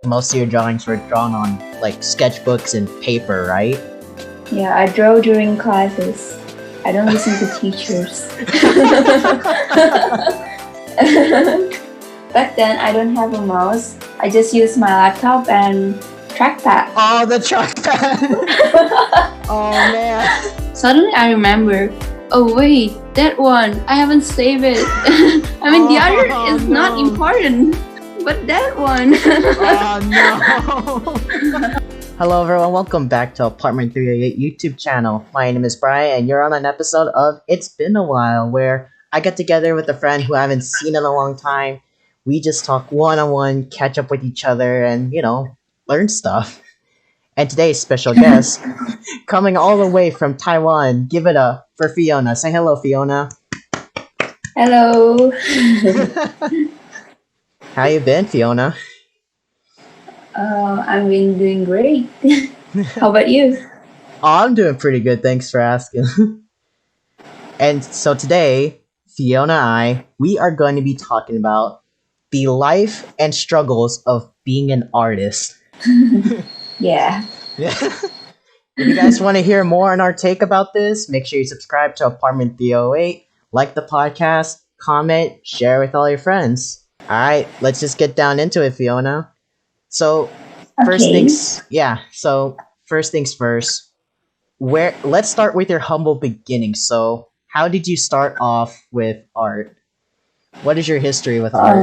most of your drawings were drawn on like sketchbooks and paper, right? Yeah, I draw during classes. I don't listen to teachers. Back then, I don't have a mouse. I just use my laptop and trackpad. Oh, the trackpad! Oh man! Suddenly, I remember. Oh wait, that one. I haven't saved it. I mean, the other is not important, but that one. Oh no! Hello everyone, welcome back to Apartment 388 YouTube channel. My name is Brian and you're on an episode of It's Been a While where I get together with a friend who I haven't seen in a long time. We just talk one-on-one, catch up with each other, and, learn stuff. And today's special guest, coming all the way from Taiwan, give it up for Fiona. Say hello, Fiona. Hello. How you been, Fiona? I've been doing great. How about you? Oh, I'm doing pretty good, thanks for asking. And so today, Fiona and we are going to be talking about the life and struggles of being an artist. Yeah. If you guys want to hear more on our take about this, make sure you subscribe to Apartment 308, like the podcast, comment, share with all your friends. Alright, let's just get down into it, Fiona. So, first things first, let's start with your humble beginnings. So, how did you start off with art? What is your history with art?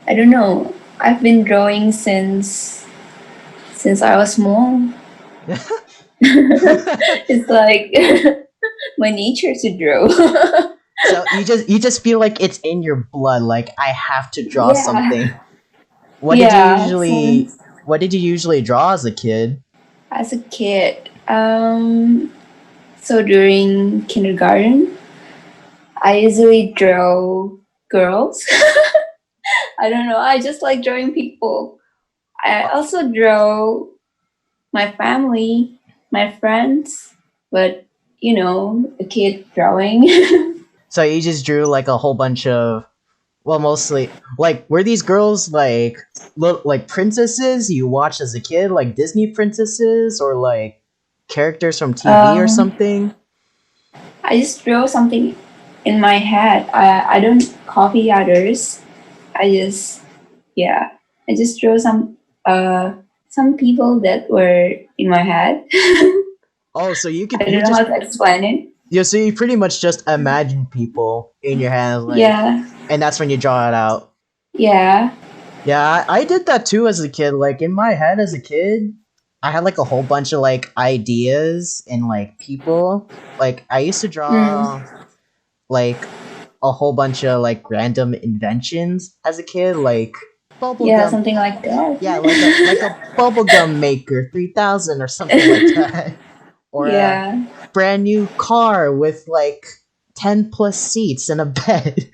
I don't know. I've been drawing since I was small. It's like my nature to draw. So you just feel like it's in your blood. Like I have to draw something. What did you usually draw as a kid? As a kid, so during kindergarten, I usually draw girls. I don't know. I just like drawing people. I also draw my family, my friends, but a kid drawing. So you just drew like a whole bunch of, well, mostly like were these girls like like princesses you watched as a kid, like Disney princesses, or like characters from TV or something? I just draw something in my head. I don't copy others. I just draw some people that were in my head. Oh, so you could. I don't know how to explain it. Yeah, so you pretty much just imagine people in your head, like, and that's when you draw it out. Yeah. Yeah, I did that too as a kid. Like in my head as a kid, I had like a whole bunch of like ideas and like people. Like I used to draw like a whole bunch of like random inventions as a kid, like bubblegum. Something like that. Yeah, like a bubblegum maker 3000 or something like that. Or a brand new car with like 10 plus seats and a bed.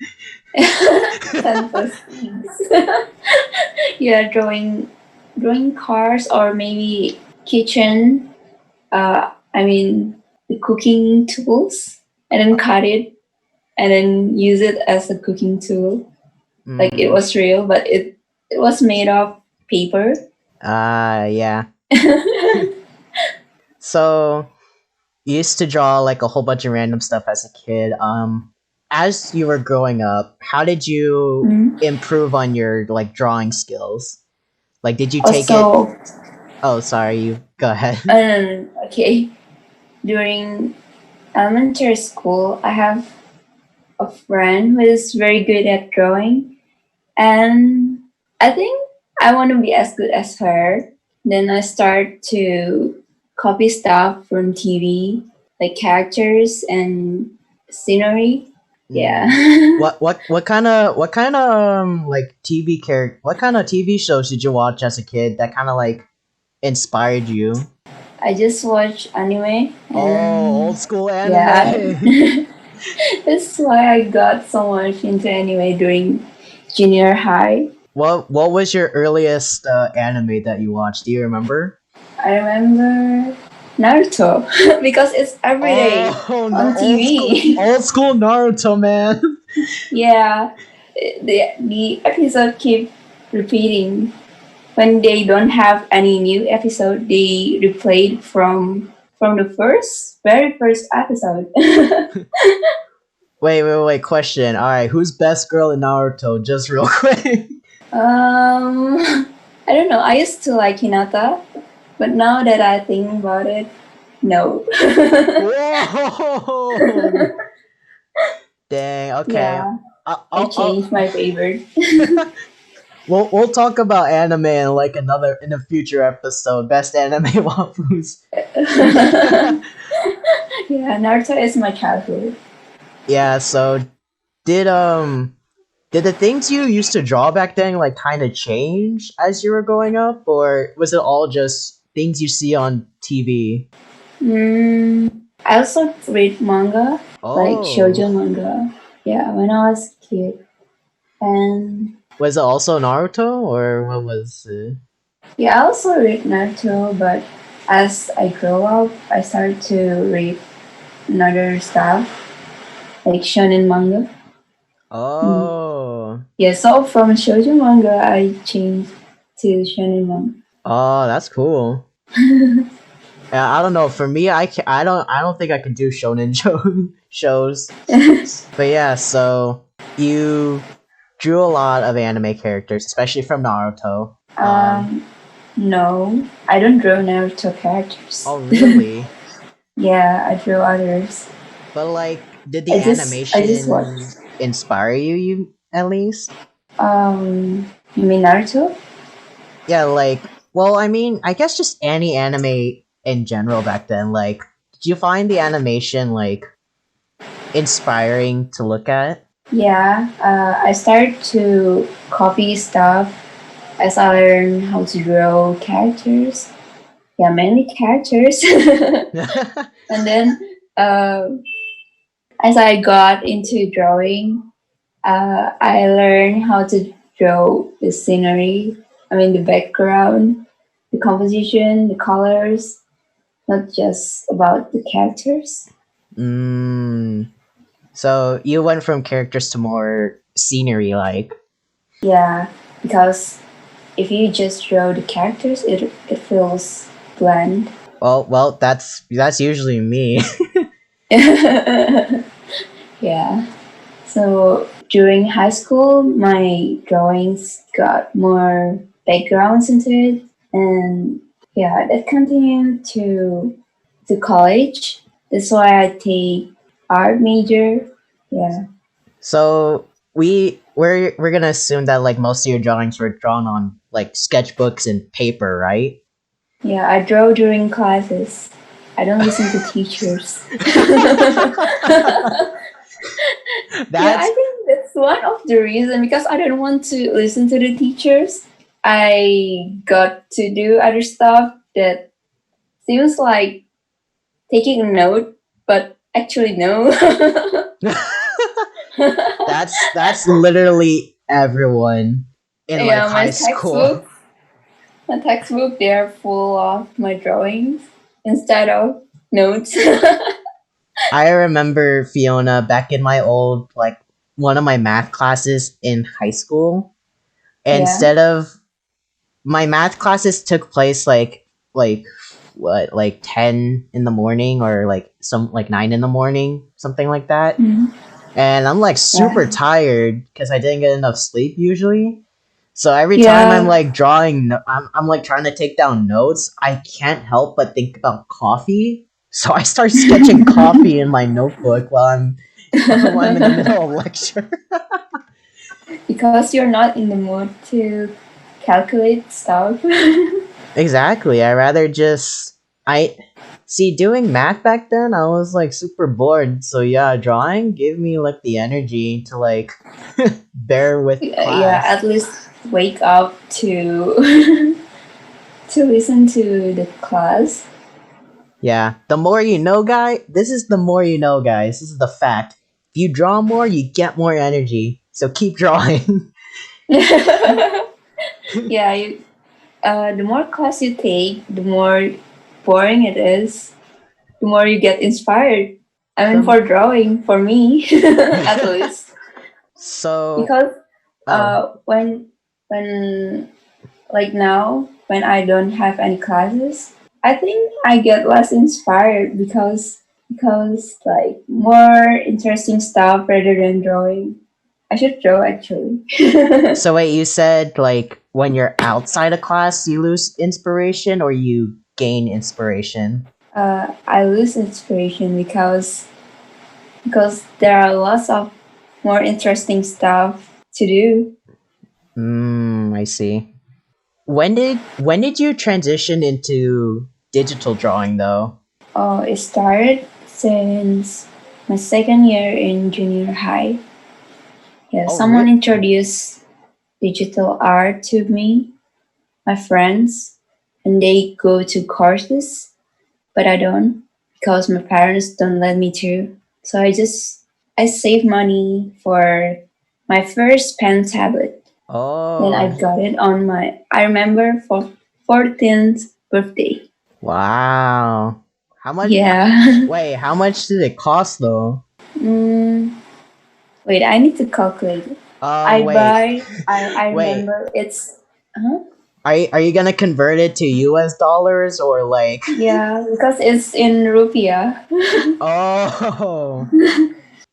10 plus seats. Yeah, drawing cars or maybe kitchen. The cooking tools, and then cut it, and then use it as a cooking tool. Like it was real, but it was made of paper. Yeah. So, you used to draw like a whole bunch of random stuff as a kid. As you were growing up, how did you improve on your like drawing skills? Like, did you take it? Oh, sorry. You go ahead. Okay. During elementary school, I have a friend who is very good at drawing, and I think I want to be as good as her. Then I start to copy stuff from TV, like characters and scenery. Yeah. What kind of like what kind of TV shows did you watch as a kid that kind of like inspired you? I just watch anime. Oh, old school anime. Yeah. That's why I got so much into anime during junior high. What was your earliest anime that you watched? Do you remember? I remember Naruto because it's every day on TV. Old school Naruto, man. Yeah, the episode keep repeating. when they don't have any new episode, they replayed from the very first episode. Wait. Question. All right, who's best girl in Naruto? Just real quick. I don't know. I used to like Hinata, but now that I think about it, no. Whoa! Dang. Okay. Yeah, I I'll changed my favorite. we'll talk about anime in like another in a future episode. Best anime waifus. Yeah, Naruto is my childhood. Yeah. So did did the things you used to draw back then like kind of change as you were growing up, or was it all just things you see on TV? I also read manga, like Oh, shoujo manga. Yeah, when I was a kid. And was it also Naruto, or what was it? yeah, I also read Naruto, but as I grow up, I started to read another stuff, like shonen manga. Mm. Oh, Yeah, so from shoujo manga, I changed to shonen manga. oh, that's cool. Yeah, I don't know. For me, I don't think I can do shonen shows. But yeah, so you drew a lot of anime characters, especially from Naruto. um, no, I don't draw Naruto characters. Oh really? Yeah, I draw others. But like, did the I just watch. animation inspire you at least? You mean Naruto? Yeah, like, well, I mean, I guess just any anime in general back then. Like, did you find the animation like inspiring to look at? Yeah, I started to copy stuff as I learned how to draw characters. Yeah, mainly characters. And then uh, as I got into drawing, I learned how to draw the scenery. I mean, the background, the composition, the colors, not just about the characters. mm, so you went from characters to more scenery, like. Yeah, because if you just draw the characters, it feels bland. Well, that's usually me. Yeah. So during high school, my drawings got more backgrounds into it, and yeah, that continued to college. That's why I take art major. Yeah, So we're gonna assume that like most of your drawings were drawn on like sketchbooks and paper, right? yeah, I draw during classes. I don't listen to teachers. Yeah, I That's think that's one of the reasons because I don't want to listen to the teachers. I got to do other stuff that seems like taking a note, but actually no. that's literally everyone in like Yeah, high school. my textbook, they're full of my drawings instead of notes. I remember Fiona back in my old like one of my math classes in high school. Yeah. Instead of my math classes took place like what like 10 in the morning or like some like 9 in the morning, something like that. Mhm. And I'm like super Yeah. tired because I didn't get enough sleep usually. So every time I'm Yeah. like drawing, I'm like trying to take down notes. I can't help but think about coffee. So I start sketching coffee in my notebook while I'm in the middle of lecture. Because you're not in the mood to calculate stuff. Exactly. I rather just I see doing math back then. I was like super bored. So yeah, drawing gave me like the energy to like bear with Yeah, class. at least wake up to to listen to the class. Yeah, the more you know, guy. This is the more you know, guys. This is the fact. If you draw more, you get more energy. So keep drawing. Yeah, the more class you take, the more boring it is. The more you get inspired. I mean, the for drawing, for me, at least, so because oh when when like now when I don't have any classes, I think I get less inspired because like more interesting stuff rather than drawing. I should draw actually. So wait, you said like when you're outside of class, you lose inspiration or you gain inspiration? I lose inspiration because there are lots of more interesting stuff to do. I see. When did you transition into digital drawing though? It started since my second year in junior high. Yeah, Oh, someone introduced digital art to me, my friends, and they go to courses, but I don't because my parents don't let me to. So I save money for my first pen tablet. Then I Oh, got it on my I remember for 14th birthday. wow. How much? Yeah. Wait, how much did it cost though? mm, Wait, I need to calculate it. Wait, I wait. remember it's huh? Are you gonna convert it to US dollars or like? Yeah, because it's in rupiah. Oh,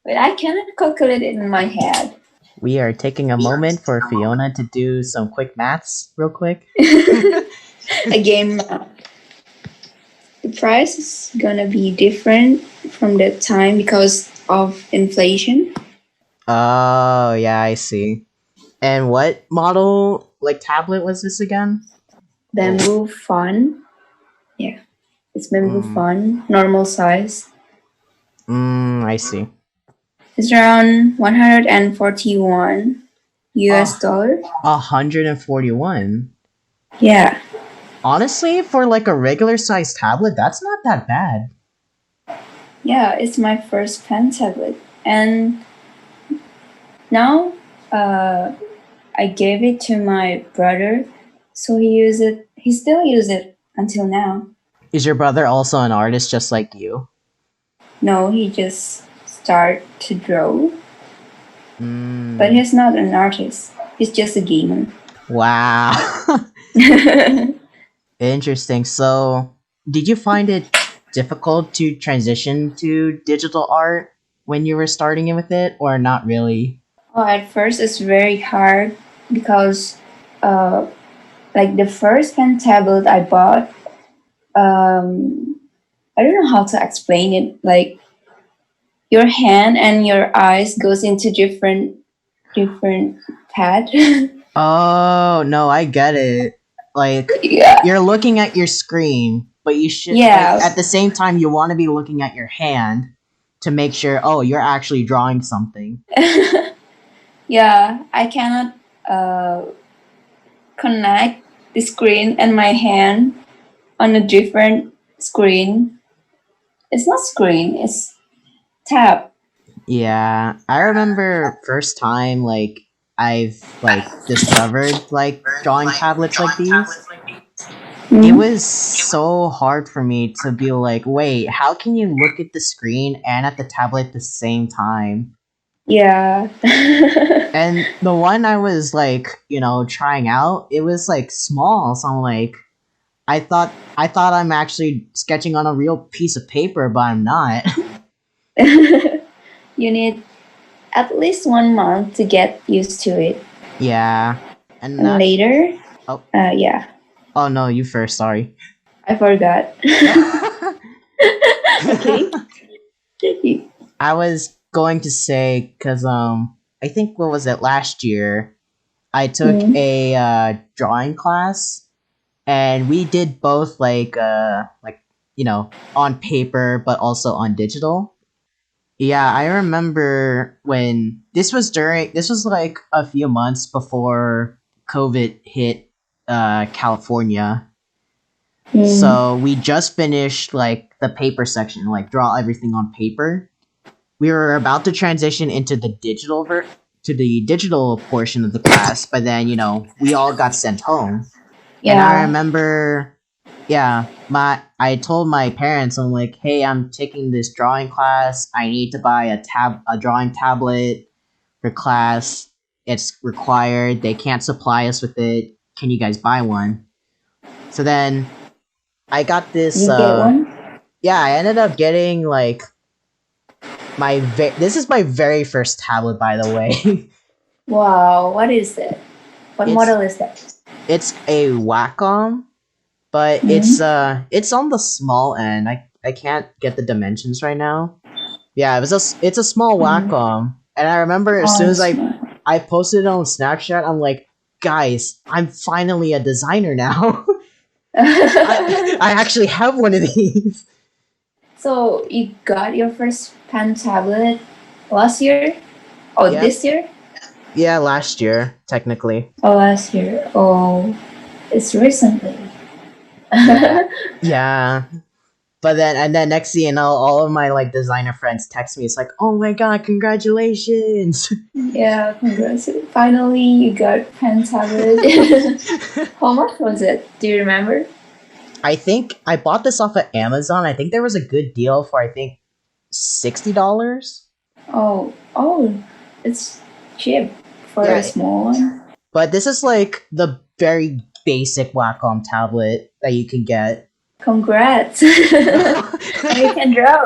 But I cannot calculate it in my head. we are taking a moment for Fiona to do some quick maths, real quick. Again, the price is gonna be different from that time because of inflation. Oh, yeah, I see. And what model, like tablet, was this again? Oh, Bamboo Fun. Yeah, it's Bamboo mm, Fun, normal size. I see. It's around 141 US Ah, dollar. 141. Yeah, Honestly, for like a regular size tablet, that's not that bad. yeah, it's my first pen tablet. And now uh, I gave it to my brother, so he still use it until now. Is your brother also an artist just like you? No, he just start to draw, but Mm, he's not an artist. He's just a gamer. wow. Interesting. So, did you find it difficult to transition to digital art when you were starting with it, or not really? Oh, at first it's very hard because uh, like the first pen tablet I bought, I don't know how to explain it. Like your hand and your eyes goes into different pad. Oh, no, I get it. Like, Yeah, you're looking at your screen, but you should, like, yeah, at the same time, you want to be looking at your hand to make sure, oh, you're actually drawing something. yeah. I cannot uh, connect the screen and my hand on a different screen. It's not screen. It's tab. Yeah, I remember first time, like, I've, like, discovered, like, drawing tablets like these. It Mhm. was so hard for me to be like, wait, how can you look at the screen and at the tablet at the same time? Yeah. And the one I was like, trying out, it was like small, so I'm like, I thought I'm actually sketching on a real piece of paper, but I'm not. You need at least 1 month to get used to it. Yeah, and And that. later, Oh, yeah, oh no, you first. Sorry. I forgot. Okay. I was going to say because I think what was it last year? I took Mm, a drawing class, and we did both like on paper but also on digital. Yeah, I remember when this was like a few months before COVID hit California. mm, So we just finished like the paper section, like draw everything on paper. We were about to transition into to the digital portion of the class, but then we all got sent home. And I yeah. remember, yeah, I told my parents, I'm like, hey, I'm taking this drawing class. I need to buy a drawing tablet for class. It's required. They can't supply us with it. can you guys buy one? So then I got this. You get one? Yeah, I ended up getting like this is my very first tablet, by the way. Wow, what is it? What it's model is that? it's a Wacom, but Hmm. it's on the small end. I can't get the dimensions right now. Yeah, it's a small Wacom, and I remember as Oh, soon as it's I posted it on Snapchat, I'm like, guys, I'm finally a designer now. I actually have one of these. So you got your first pen tablet last year? Oh, Yep. this year? Yeah, last year technically. Oh, last year. Oh, it's recently. Yeah. Yeah. But then next thing you know, all of my like designer friends text me. It's like, oh my god, congratulations! Yeah, congrats. Finally, you got pen tablet. How much was it? Do you remember? I think I bought this off of Amazon. I think there was a good deal for I think $60. Oh, it's cheap for a Yeah, small one. but this is like the very basic Wacom tablet that you can get. Congrats. And you can draw.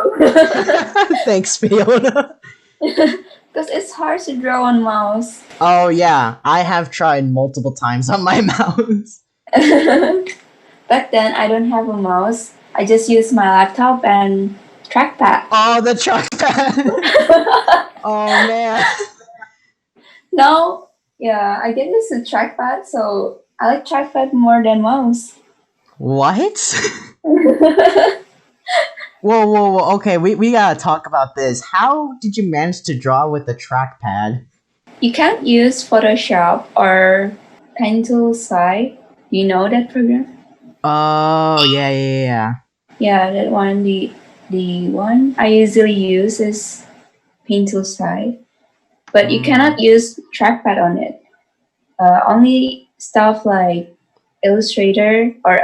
Thanks, Fiona. Because it's hard to draw on mouse. Oh yeah, I have tried multiple times on my mouse. Back then, I don't have a mouse. I just use my laptop and trackpad. Oh, the trackpad. Oh man. Now, yeah, I get used to trackpad, so I like trackpad more than mouse. What? Whoa. Okay, we gotta talk about this. How did you manage to draw with the trackpad? You can't use Photoshop or Pencil Sci. You know that program? Oh, yeah. Yeah, that one. The one I usually use is Pencil Sci, but you cannot use trackpad on it. Only stuff like Illustrator or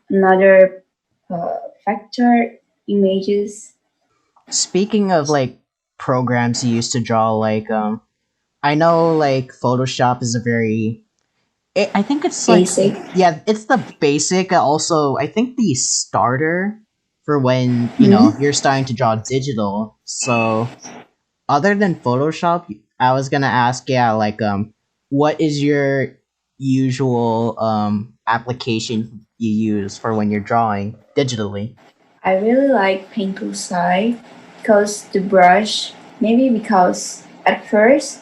another vector images. Speaking of like programs you used to draw, like I know like Photoshop is a very I think it's like Basic. yeah, it's the basic. Also, I think the starter for when Hmm. you're starting to draw digital. So other than Photoshop, I was gonna ask, yeah, like what is your usual application you use for when you're drawing digitally? I really like Pencil Sci because the brush, maybe because at first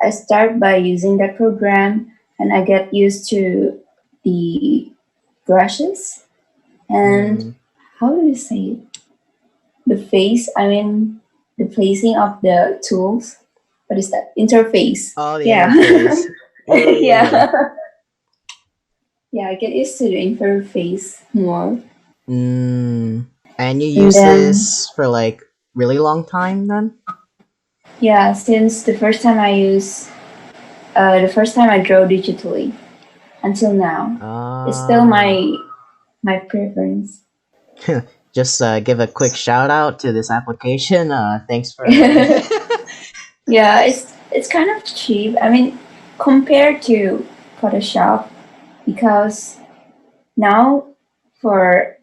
I start by using that program and I get used to the brushes and Mm. how do you say it? The face, I mean, the placing of the tools. What is that? Interface. Oh, the Yeah. interface. Yeah. Yeah. Yeah, I get used to the interface more. Mm. And you And use then, this for like really long time then? yeah, since the first time I draw digitally until now, it's still Ah. my preference. Just give a quick shout out to this application. Thanks for Yeah, it's kind of cheap. I mean, compared to Photoshop, because now for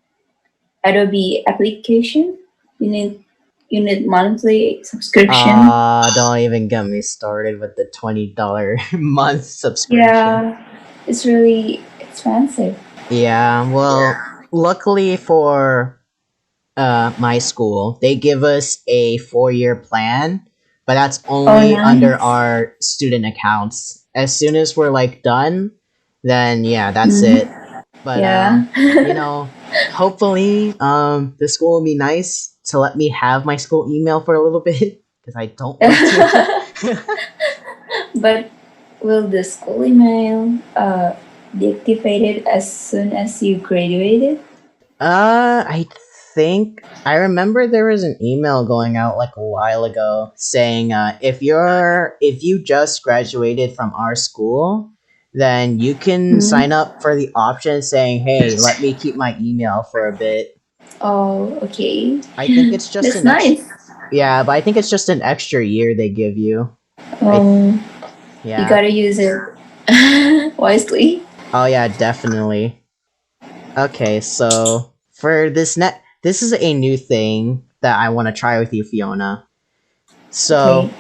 Adobe application, you need you need monthly subscription. Don't even get me started with the $20 month subscription. Yeah, it's really expensive. Yeah, well, luckily for my school, they give us a 4-year plan, but that's Oh, only under nice. our student accounts. As soon as we're like done, then yeah, that's it. Mhm. But Yeah. hopefully the school will be nice to let me have my school email for a little bit because I don't want to. But will the school email deactivate it as soon as you graduated? I think I remember there was an email going out like a while ago saying if you just graduated from our school, then you can Hmm. sign up for the option saying, "Hey, let me keep my email for a bit." Oh, okay. I think it's just That's an extra. nice. Yeah, but I think it's just an extra year they give you. I Um, you yeah. gotta use it wisely. Oh yeah, definitely. Okay, so for this is a new thing that I want to try with you, Fiona. Okay. So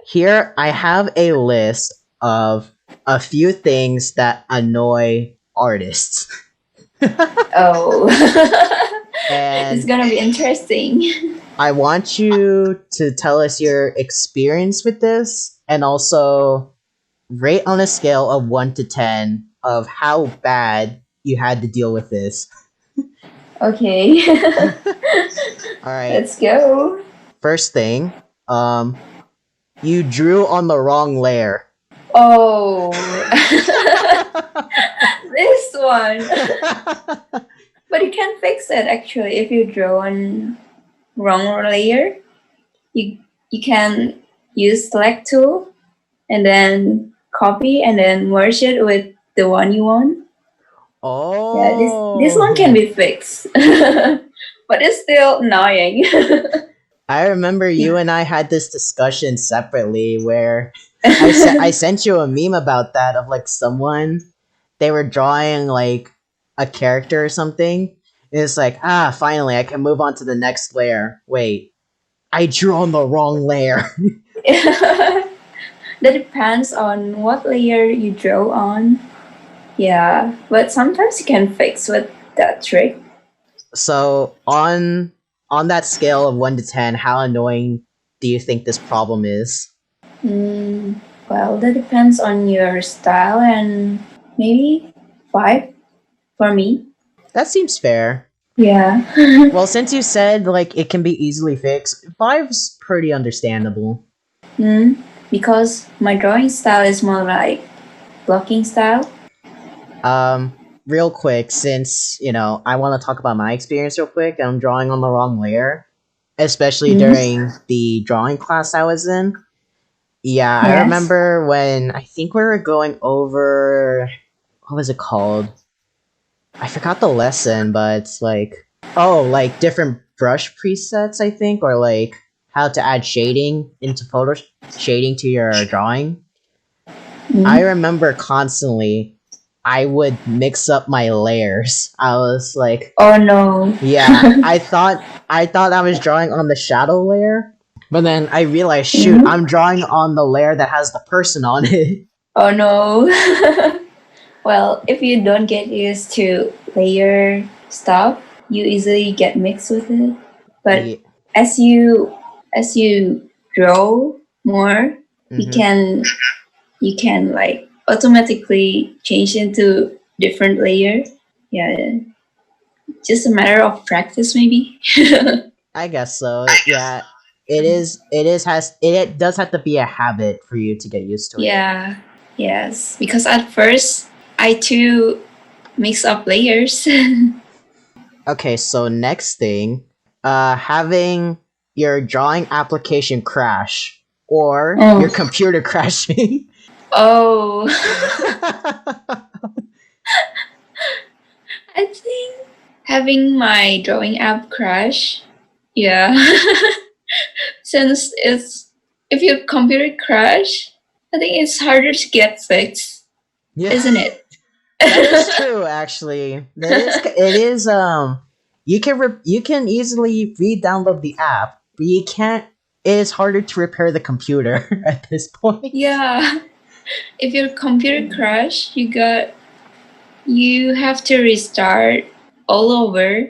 here I have a list of a few things that annoy artists. Oh, it's And gonna be interesting. I want you to tell us your experience with this and also rate on a scale of 1 to 10 of how bad you had to deal with this. Okay, All right. let's go. First thing, you drew on the wrong layer. Oh, this one. But you can fix it actually if you draw on wrong layer. You you can use select tool and then copy and then merge it with the one you want. Yeah, this one can Oh, be fixed, but it's still annoying. I remember you Yeah. and I had this discussion separately where I sent you a meme about that of like someone they were drawing like a character or something. And it's like, finally I can move on to the next layer. Wait, I drew on the wrong layer. That depends on what layer you draw on. Yeah, but sometimes you can fix with that trick. So on that scale of 1 to 10, how annoying do you think this problem is? Mm, well, that depends on your style and maybe five for me. That seems fair. Yeah. Well, since you said like it can be easily fixed, five's pretty understandable. Mm, because my drawing style is more like blocking style. Um, real quick, since I want to talk about my experience real quick. I'm drawing on the wrong layer, especially Mm, during the drawing class I was in. Yeah, I yes. remember when I think we were going over what was it called? I forgot the lesson, but it's like like different brush presets, I think, or like how to add shading into photo shading to your drawing. I Mm. remember constantly I would mix up my layers. I was like, Oh no. yeah, I thought I was drawing on the shadow layer, but then I realized, shoot, Mhm. I'm drawing on the layer that has the person on it. Oh no. Well, if you don't get used to layer stuff, you easily get mixed with it. But Yeah. as you as you draw more, you Mm-hmm. can you can like automatically change into different layer. Yeah, just a matter of practice maybe. I guess so. Yeah. It does have to be a habit for you to get used to it. Yeah, yes, because at first I too mix up layers. Okay, so next thing, having your drawing application crash or your Oh, computer crashing. oh, I think having my drawing app crash. Yeah, since it's if your computer crash, I think it's harder to get fixed, Yeah, isn't it? that is true. Actually, that is. It is. You can easily re-download the app, but you can't. It is harder to repair the computer at this point. Yeah, if your computer crash, you have to restart all over.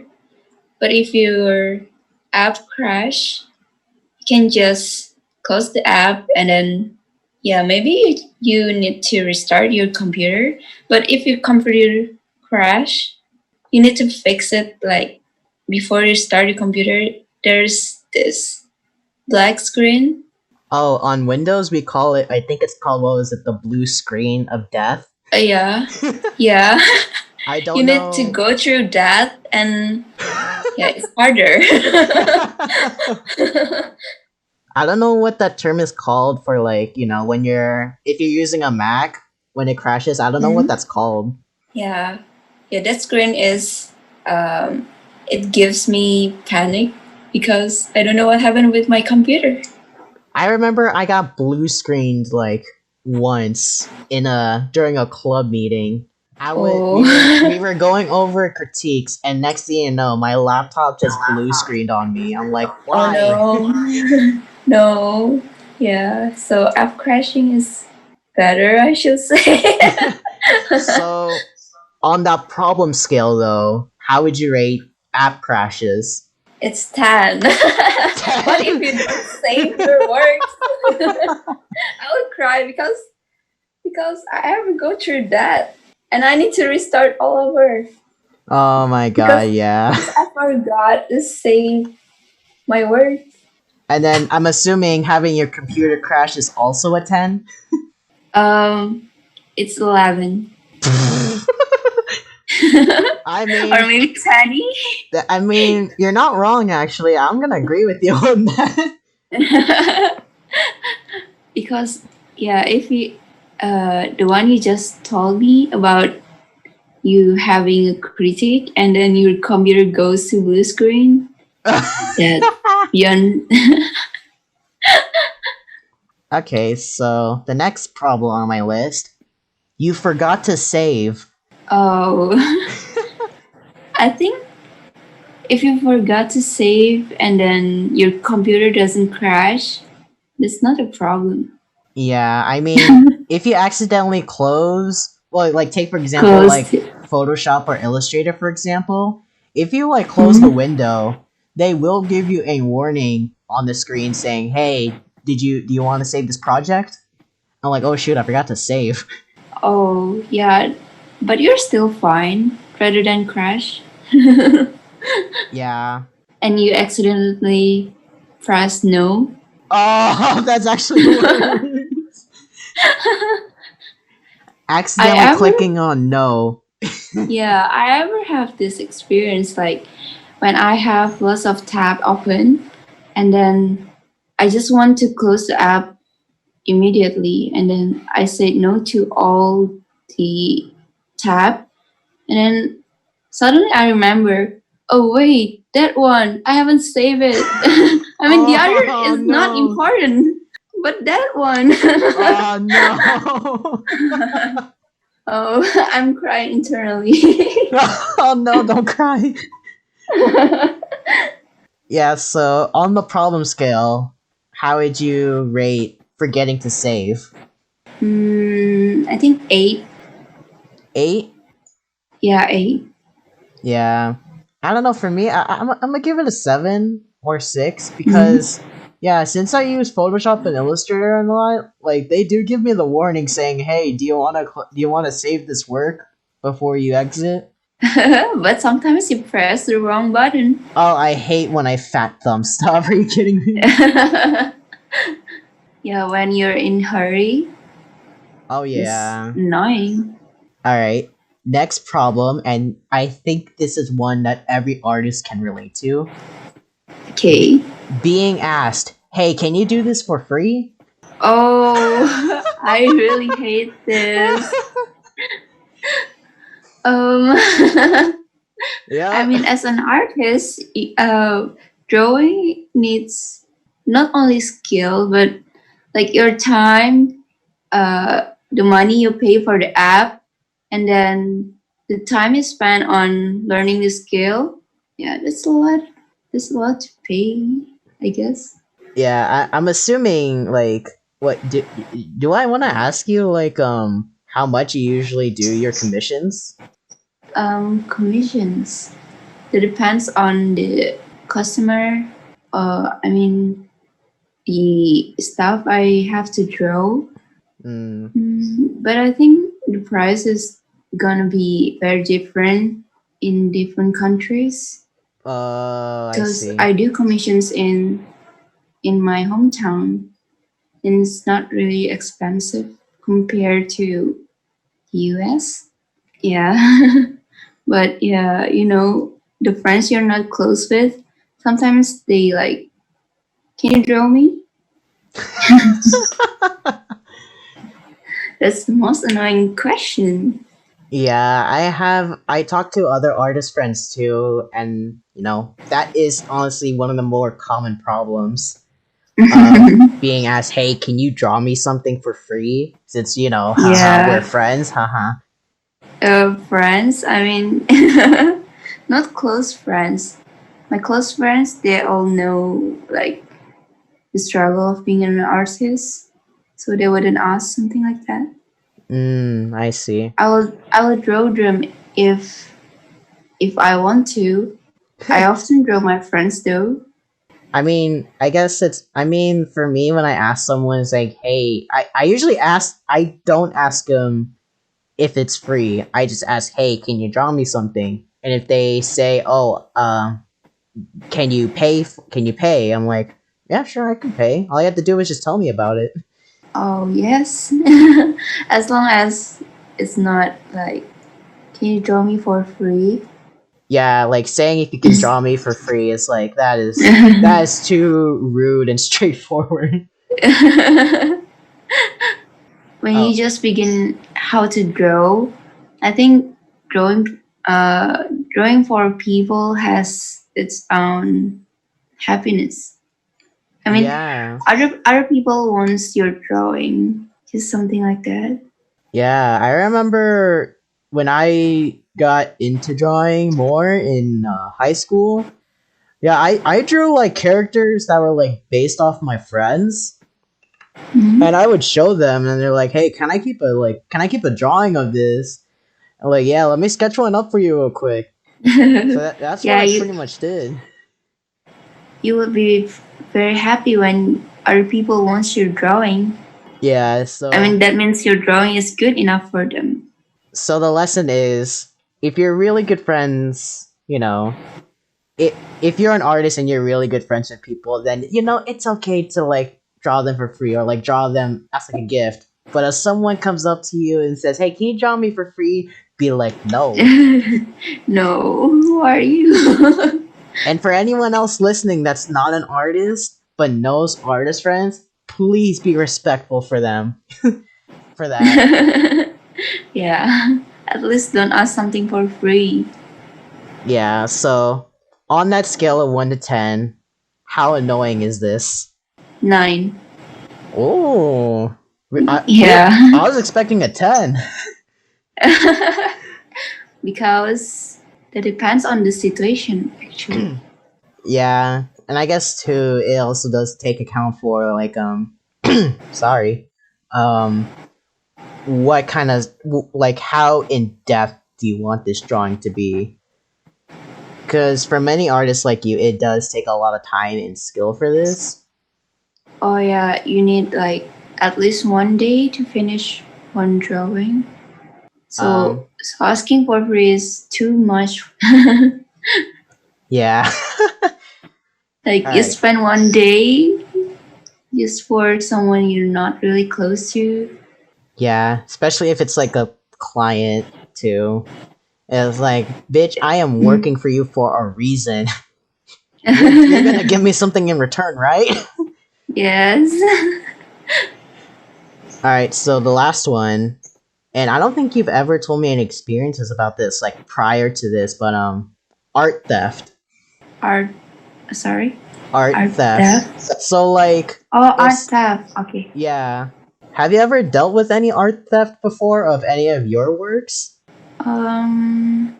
But if your app crash, you can just close the app and then yeah, maybe you need to restart your computer. But if your computer crash, you need to fix it like before you start your computer. There's this black screen. Oh, on Windows we call it. I think it's called, what was it? The blue screen of death. Yeah, yeah. I You don't need to know. go through that, and yeah, it's harder. I don't know what that term is called for, like, when if you're using a Mac when it crashes. I don't know what Mhm. that's called. Yeah, yeah. That screen is it gives me panic because I don't know what happened with my computer. I remember I got blue screened like once in a during a club meeting. We Oh, were going over critiques, and next thing you know, my laptop just blue screened on me. I'm like, oh why? no. No. Yeah, so app crashing is better, I should say. So on that problem scale, though, how would you rate app crashes? It's 10. What if 10. you don't save your works? I would cry because I ever go through that and I need to restart all over Oh my because god, yeah. I forgot to save my words. And then I'm assuming having your computer crash is also a 10? Um, it's 11. I Or mean, maybe 20. you're not wrong actually. I'm gonna agree with you on that. Because yeah, if you the one you just told me about you having a critic and then your computer goes to blue screen, that beyond. Okay, so the next problem on my list, you forgot to save. Oh, I think if you forgot to save and then your computer doesn't crash, that's not a problem. Yeah, I mean, if you accidentally close, well, like take for example, Close. like Photoshop or Illustrator, for example, if you like close the Hmm? window, they will give you a warning on the screen saying, "Hey, do you want to save this project?" I'm like, "Oh shoot, I forgot to save." Oh, yeah, but you're still fine rather than crash. Yeah. And you accidentally press no. Oh, that's actually worse. I Accidentally ever, clicking on no. yeah, I ever have this experience like when I have lots of tab open and then I just want to close the app immediately and then I said no to all the tab and then suddenly I remember, oh wait, that one, I haven't saved it. I mean the other Oh is not no. important, but that one. Oh no. Oh, I'm crying internally. Oh no, don't cry. Yeah, so on the problem scale, how would you rate forgetting to save? I think 8. 8? Yeah, 8. Yeah. I don't know, for me, I'm gonna give it a 7 or 6 Mhm. because, yeah, since I use Photoshop and Illustrator a lot, like, they do give me the warning saying, hey, do you wanna save this work before you exit? But sometimes you press the wrong button. Oh, I hate when I fat thumb stuff. Are you kidding me? Yeah, when you're in hurry, Oh, it's yeah. annoying. Alright. Next problem, and I think this is one that every artist can relate to. Okay. Being asked, hey, can you do this for free? Oh, I really hate this. Um, I Yeah. mean, as an artist, drawing needs not only skill, but like your time, the money you pay for the app, and then the time you spend on learning the skill. Yeah, that's a lot. That's a lot to pay, I guess. Yeah, I'm assuming, like, do I want to ask you, like, how much you usually do your commissions? Commissions. It depends on the customer. I mean, the stuff I have to draw. Mm, But I think the price is gonna be very different in different countries I because see. I do commissions in my hometown and it's not really expensive compared to US. Yeah. But yeah, the friends you're not close with, sometimes they like, can you draw me? That's the most annoying question. Yeah, I talked to other artist friends too, and that is honestly one of the more common problems. Being asked, hey, can you draw me something for free? Since haha, we're Yeah. friends, haha. Friends, I mean, not close friends. My close friends, they all know like the struggle of being an artist, so they wouldn't ask something like that. I see. I will draw them if I want to. I often draw my friends though. I mean, I guess I mean, for me, when I ask someone, it's like, hey, I usually ask, I don't ask them if it's free. I just ask, hey, can you draw me something? And if they say, oh, can you pay? Can you pay? I'm like, yeah, sure, I can pay. All you have to do is just tell me about it. Oh yes, as long as it's not like, can you draw me for free? Yeah, like saying if you can draw me for free is like that is too rude and straightforward. When you Oh, just begin how to draw, I think drawing drawing for people has its own happiness. I mean, yeah. other people wants your drawing, just something like that. Yeah, I remember when I got into drawing more in high school. Yeah, I drew like characters that were like based off my friends, and Mhm. I would show them, and they're like, "Hey, can I keep a drawing of this?" I'm like, "Yeah, let me sketch one up for you real quick." So that's what Yeah, I you pretty much did. you will be very happy when other people wants your drawing. Yeah, I mean, so that means your drawing is good enough for them. the lesson is, if you're really good friends, if you're an artist and you're really good friends with people, then it's okay to like draw them for free or like draw them as like a gift. But if someone comes up to you and says, "Hey, can you draw me for free?" Be like, "No." No, who are you? And for anyone else listening that's not an artist but knows artist friends, please be respectful for them for that. Yeah, at least don't ask something for free. Yeah. So on that scale of 1 to 10, how annoying is this? 9. Oh, Yeah. I was expecting a 10. Because that depends on the situation, actually. Yeah, and I guess too, it also does take account for like sorry, um, what kind of like how in depth do you want this drawing to be? Because for many artists like you, it does take a lot of time and skill for this. Oh, yeah, you need like at least 1 day to finish one drawing. Um, So asking for free is too much. yeah. Like All you right. spend 1 day just for someone you're not really close to. Yeah, especially if it's like a client too. It's like, bitch, I am Mm. working for you for a reason. You're gonna give me something in return, right? Yes. All right, so the last one, and I don't think you've ever told me any experiences about this, like prior to this, but art theft. Art, sorry, Art art theft. theft. So like, Oh, art if theft. Okay. yeah, have you ever dealt with any art theft before of any of your works? Um,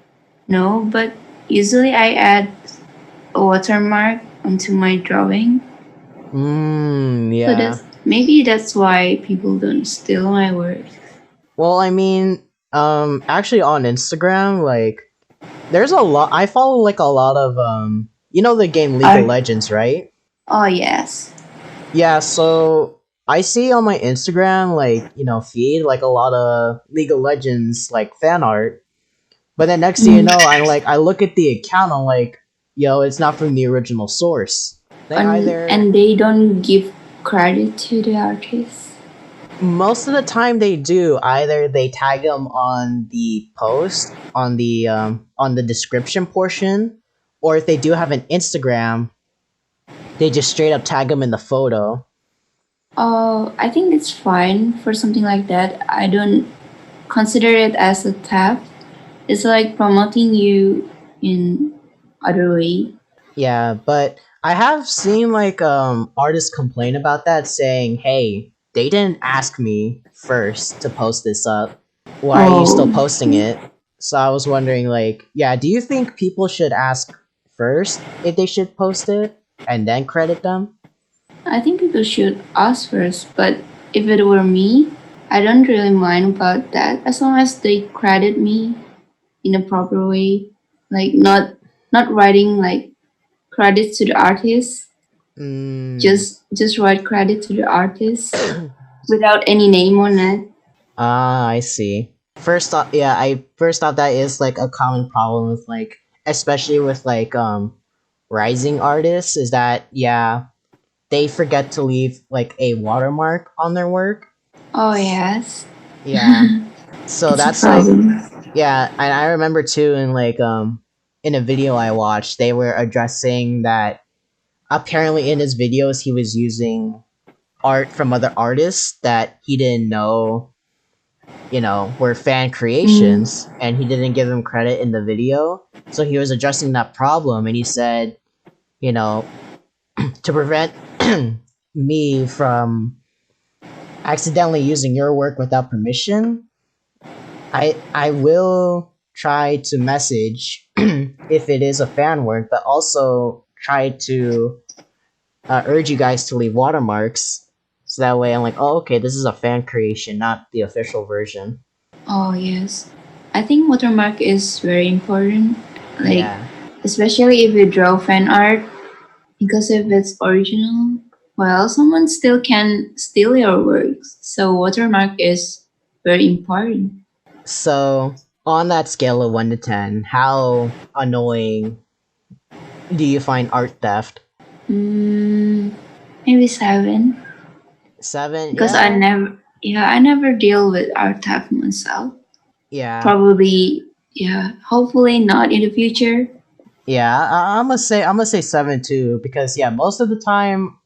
no, but usually I add a watermark onto my drawing. So Yeah. that's why people don't steal my work. Well, I mean, actually on Instagram, like, there's a lot. I follow like a lot of the game League of Art. Legends, right? Oh yes. Yeah, so I see on my Instagram, like, feed, like a lot of League of Legends, like, fan art. But then next thing you Mm. know, I look at the account, I'm like, yo, it's not from the original source. They either, And they don't give credit to the artist. most of the time they do, either they tag them on the post, on the description portion, or if they do have an Instagram, they just straight up tag them in the photo. Oh, I think it's fine for something like that. I don't consider it as a theft. It's like promoting you in other way. Yeah, but I have seen like artists complain about that, saying, "Hey, they didn't ask me first to post this up. Why are you still Oh, posting it?" So I was wondering, like, yeah, do you think people should ask first if they should post it and then credit them? I think people should ask first, but if it were me, I don't really mind about that as long as they credit me in a proper way, like not writing like credits to the artist, Mm. just write credit to the artist without any name on it. Ah, I see. First thought, yeah, I first thought that is like a common problem with like, especially with like rising artists, is that yeah, they forget to leave like a watermark on their work. Oh yes, Yeah, so it's a that's like problem. yeah, and I remember too in a video I watched, they were addressing that apparently in his videos he was using art from other artists that he didn't know, were fan Mm. creations, and he didn't give them credit in the video. So he was addressing that problem, and he said, you know, to prevent me from accidentally using your work without permission, I will try to message if it is a fan work, but also try to urge you guys to leave watermarks. So that way I'm like, oh, okay, this is a fan creation, not the official version. Oh yes, I think watermark is very important. Like Yeah. especially if you draw fan art, because if it's original, well, someone still can steal your works. So watermark is very important. So, on that scale of 1 to 10, how annoying do you find art theft? Mm, maybe 7, 7? because I Yeah. never, yeah, I never deal with art theft myself. Yeah. Probably, yeah, hopefully not in the future. Yeah, I'm gonna say 7 too because yeah, most of the time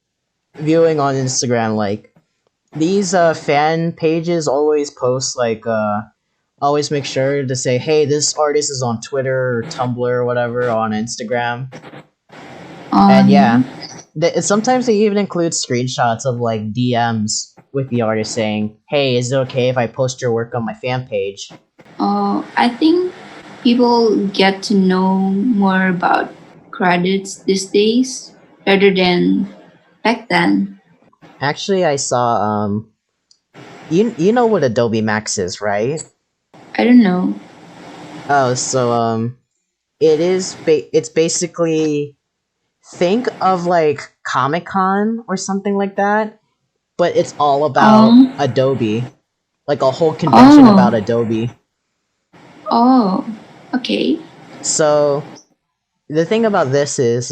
viewing on Instagram, like these fan pages always post like always make sure to say, "Hey, this artist is on Twitter or Tumblr or whatever on Instagram." And Yeah. yeah, sometimes they even include screenshots of like DMs with the artist saying, "Hey, is it okay if I post your work on my fan page?" I think people get to know more about credits these days rather than back then. Actually, I saw you know what Adobe Max is, right? I don't know. Oh, so it's basically think of like Comic Con or something like that, but it's all about Oh, Adobe, like a whole convention about oh, Adobe. oh, okay. So the thing about this is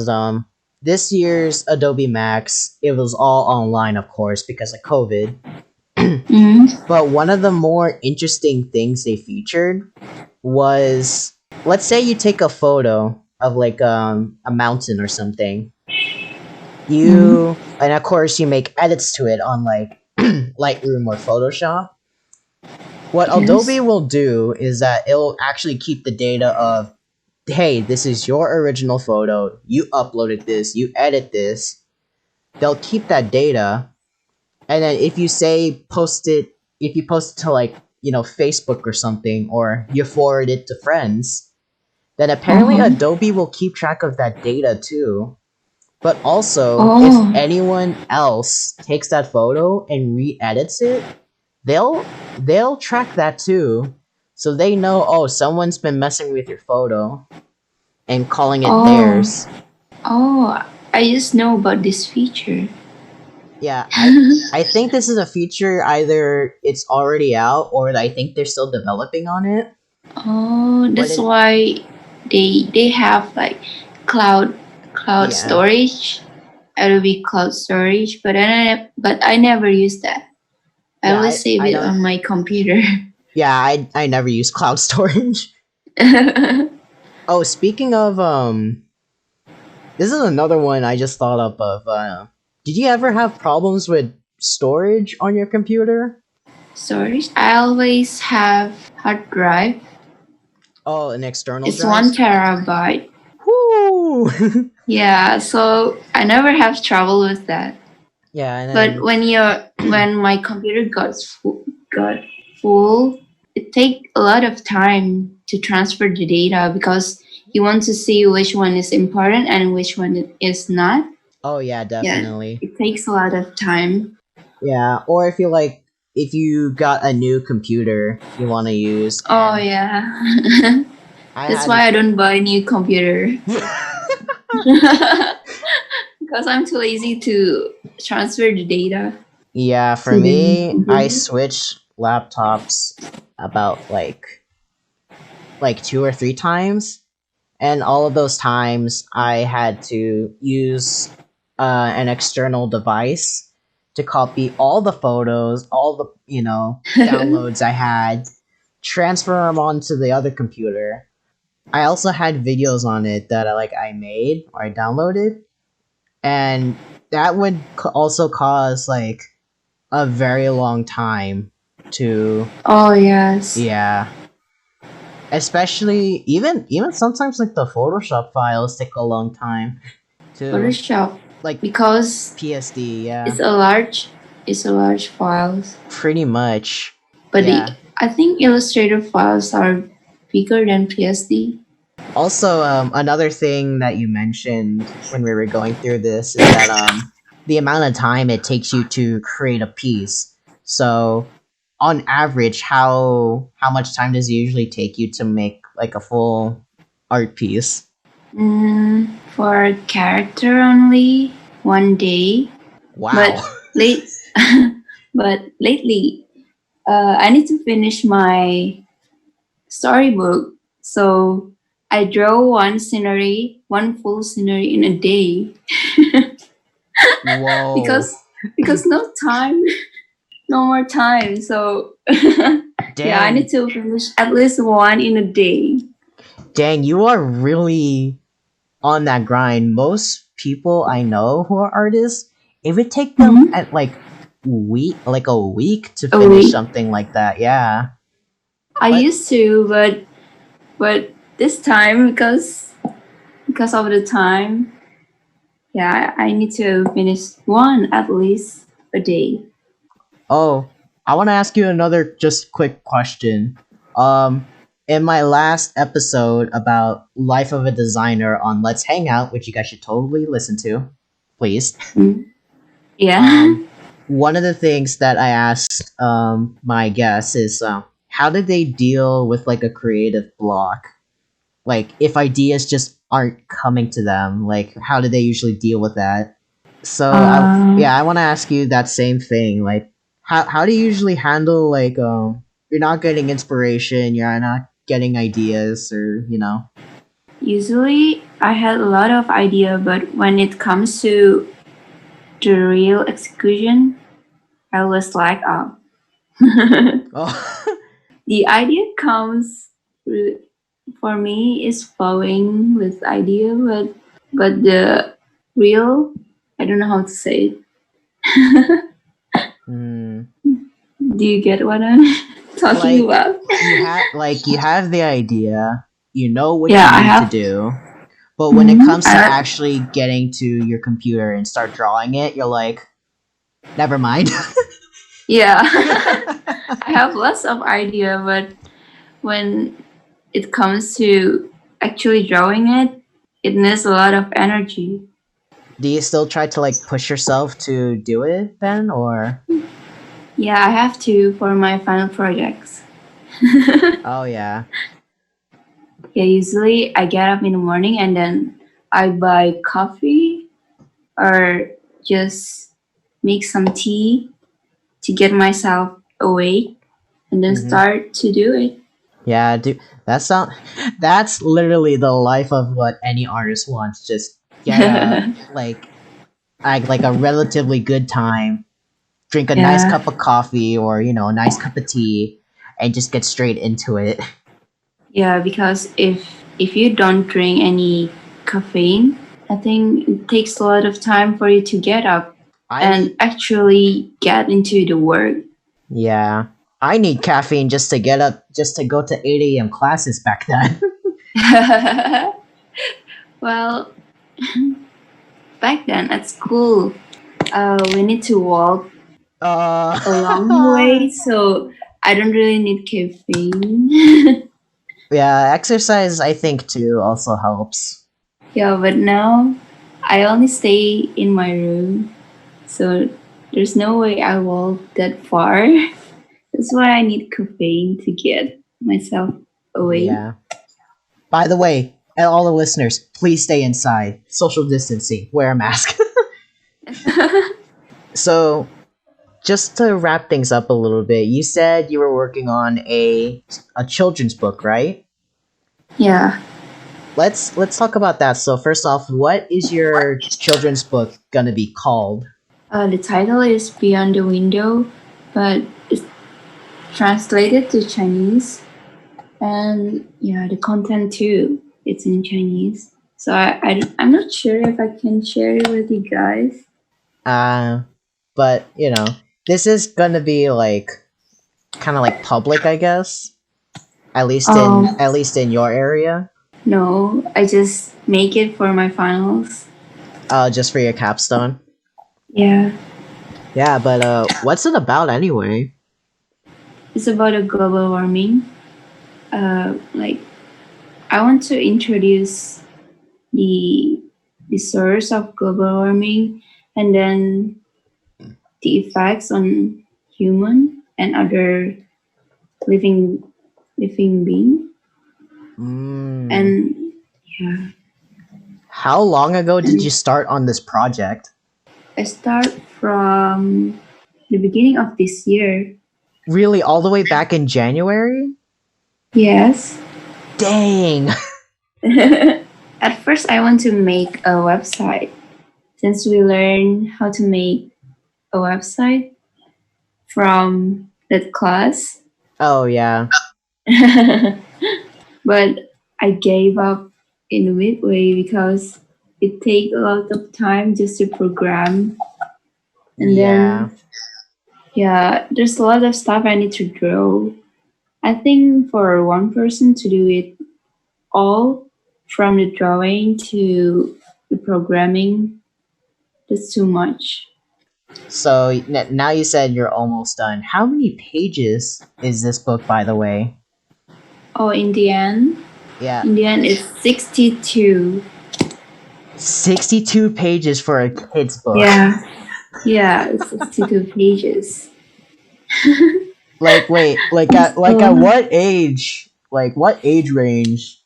this year's Adobe Max, it was all online of course because of COVID. Mm, But one of the more interesting things they featured was, let's say you take a photo of like a mountain or something. mm, And of course you make edits to it on like Lightroom or Photoshop. What Adobe yes. will do is that it'll actually keep the data of, hey, this is your original photo, you uploaded this, you edit this. They'll keep that data, and then if you post it to like, Facebook or something, or you forward it to friends, then apparently Uh-huh. Adobe will keep track of that data too. But also, if Oh, anyone else takes that photo and re-edits it, they'll track that too. So they know, oh, someone's been messing with your photo and calling it oh, theirs. oh, I just know about this feature. Yeah, I think this is a feature either it's already out or I think they're still developing on it. Oh, But that's it why they have like cloud cloud yeah. storage, Adobe Cloud Storage, but I never use that. I Yeah, always save I it don't on my computer. yeah, I never use cloud storage. Oh, Oh, speaking of this is another one I just thought up of. Did you ever have problems with storage on your computer? storage. I always have hard drive. Oh, an external It's 1 terabyte. Whoo! Yeah, so I never have trouble with that. Yeah, and But then when my computer got full, it take a lot of time to transfer the data because you want to see which one is important and which one is not. Oh yeah, Yeah, definitely. it takes a lot of time. Yeah, or if you got a new computer you want to use, Oh and yeah. I That's had why I don't buy a new computer. Because I'm too lazy to transfer the data yeah, for to the new me, I computer. switched laptops about like 2 or 3 times, and all of those times I had to use an external device to copy all the photos, all the downloads I had, transfer them onto the other computer. I also had videos on it that I made or I downloaded, and that would also cause like a very long time to, Oh yes, yeah, especially even sometimes like the Photoshop files take a long time to, Photoshop like, because PSD, yeah, it's a large it's a large files. pretty much, But yeah. I think Illustrator files are bigger than PSD. Also, another thing that you mentioned when we were going through this is that the amount of time it takes you to create a piece. So, on average, how much time does it usually take you to make like a full art piece? For character only 1 day, Wow. but late. But lately, I need to finish my storybook, so I draw one full scenery in a day Whoa. because no time, no more time. So yeah, I need Dang. to finish at least one in a day. Dang, you are really on that grind. Most people I know who are artists, it would take them Mhm. at like a week to A finish week. something like that. Yeah. I But used to, but this time because of the time, yeah, I need to finish one at least a day. oh, I want to ask you another just quick question. Um in my last episode about life of a designer on Let's Hang Out, which you guys should totally listen to, please. Mm. Yeah. Um one of the things that I asked my guests is how did they deal with like a creative block? Like if ideas just aren't coming to them, like how do they usually deal with that? So Um, I want to ask you that same thing. Like how do you usually handle like you're not getting inspiration, you're not getting ideas, or Usually, I had a lot of idea, but when it comes to the real execution, I was like, oh. Oh. The idea comes re- for me is flowing with idea, but the real, I don't know how to say it. Hmm. Do you get what I'm talking Like about? you have the idea, you know what Yeah, you I need to have. do, but when it Mhm, comes to I, actually getting to your computer and start drawing it, you're like, never mind. yeah, I have lots of idea, but when it comes to actually drawing it, it needs a lot of energy. Do you still try to like push yourself to do it then, or? Yeah, I have to for my final projects. Oh yeah. Yeah, usually I get up in the morning and then I buy coffee or just make some tea to get myself awake and then Mm-hmm. start to do it. Yeah, dude. That's literally the life of what any artist wants. Just get up, like a relatively good time, drink a nice Yeah. cup of coffee or a nice cup of tea, and just get straight into it. Yeah, because if you don't drink any caffeine, I think it takes a lot of time for you to get up I and need actually get into the work. Yeah, I need caffeine just to get up, just to go to 8 a.m. classes back then. Well, back then at school, we need to walk a long uh, way, so I don't really need caffeine. Yeah, exercise I think too also helps. Yeah, but now I only stay in my room, so there's no way I walk that far. That's why I need caffeine to get myself awake. Yeah. By the way, and all the listeners, please stay inside. Social distancing. Wear a mask. So, just to wrap things up a little bit, you said you were working on a children's book, right? Yeah. Let's talk about that. So, first off, what is your children's book gonna be called? The title is Beyond the Window, but it's translated to Chinese. And yeah, the content too, it's in Chinese. So I'm not sure if I can share it with you guys. Uh, but this is gonna be like kind of like public, I guess. At Um, least in your area. no, I just make it for my finals. Just for your capstone. Yeah, Yeah, but what's it about anyway? it's about a global warming. Like I want to introduce the the source of global warming and then the effects on human and other living living being. Mm. And yeah, How long ago did you and start on this project? I start from the beginning of this year. Really, all the way back in January? Yes. Dang. At first, I want to make a website since we learn how to make a website from that class. Oh yeah. But I gave up in midway because it takes a lot of time just to program. And Yeah. then, yeah, there's a lot of stuff I need to draw. I think for one person to do it all from the drawing to the programming, that's too much. So now you said you're almost done. How many pages is this book, by the way? Oh, Yeah, in the end, it's 62. 62 pages for a kid's book. Yeah, yeah, it's 62 pages. Like, wait, at So what age? Like, what age range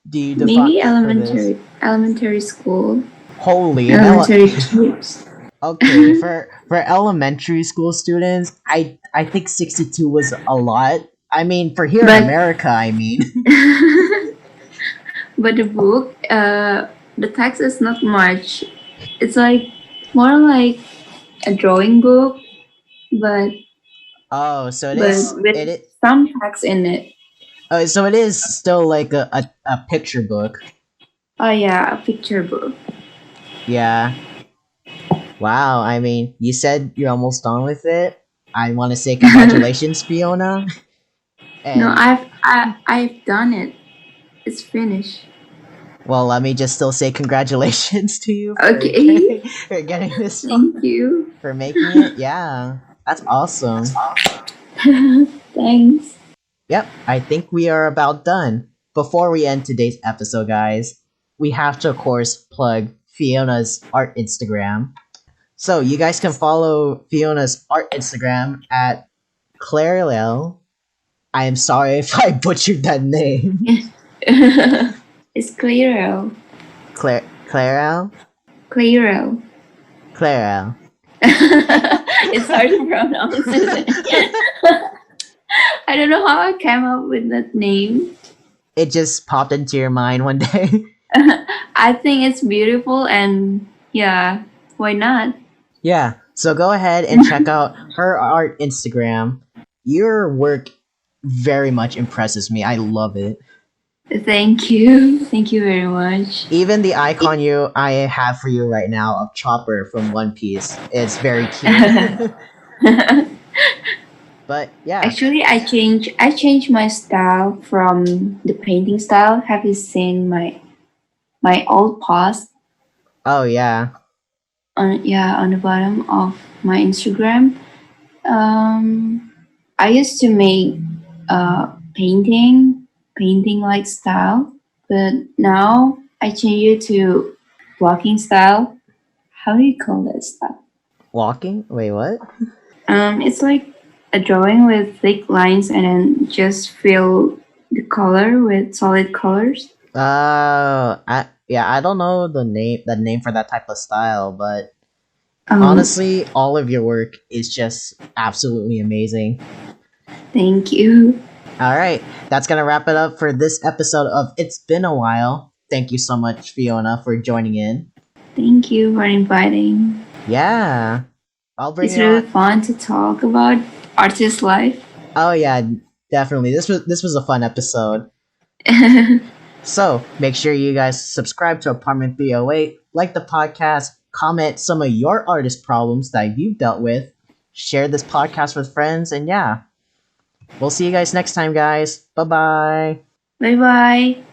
do you define maybe for this? elementary school, Holy, elementary kids. okay, for elementary school students, I think 62 was a lot. I mean, for here in But America, I mean. but the book, the text is not much. It's like more like a drawing book, but Oh, so with some text in it. so it is still like a picture book. Oh yeah, a picture book. Yeah. Wow, I mean, you said you're almost done with it. I want to say congratulations, Fiona. No, And I've done it. It's finished. well, let me just still say congratulations to you for Okay. for getting this far, Thank you. for making it. Yeah, that's awesome. Thanks. Yep, I think we are about done. Before we end today's episode, guys, we have to, of course, plug Fiona's art Instagram. So you guys can follow Fiona's art Instagram at Clarel. I am sorry if I butchered that name. It's Clearo. Clarel? Clearo. Clarel. It's hard to pronounce, isn't it? I don't know how I came up with that name. It just popped into your mind one day. I think it's beautiful and yeah, why not? Yeah, so go ahead and check out her art Instagram. Your work very much impresses me. I love it. Thank you. Thank you very much. Even the icon I have for you right now of Chopper from One Piece is very cute. But yeah. Actually, I changed my style from the painting style. Have you seen my old post Oh yeah. on the bottom of my Instagram? Um, I used to make painting like style, but now I change it to blocking style. How do you call that style? Walking? Wait, what? It's like a drawing with thick lines and then just fill the color with solid colors. I don't know the name for that type of style, but Um, honestly, all of your work is just absolutely amazing. Thank you. All right, that's gonna wrap it up for this episode of It's Been a While. Thank you so much, Fiona, for joining in. Thank you for inviting. Yeah, I'll bring It's you really on. fun to talk about artist life. Oh yeah, definitely. This was a fun episode. So make sure you guys subscribe to Apartment 308, like the podcast, comment some of your artist problems that you've dealt with, share this podcast with friends, and yeah, we'll see you guys next time, guys. Bye bye. Bye bye.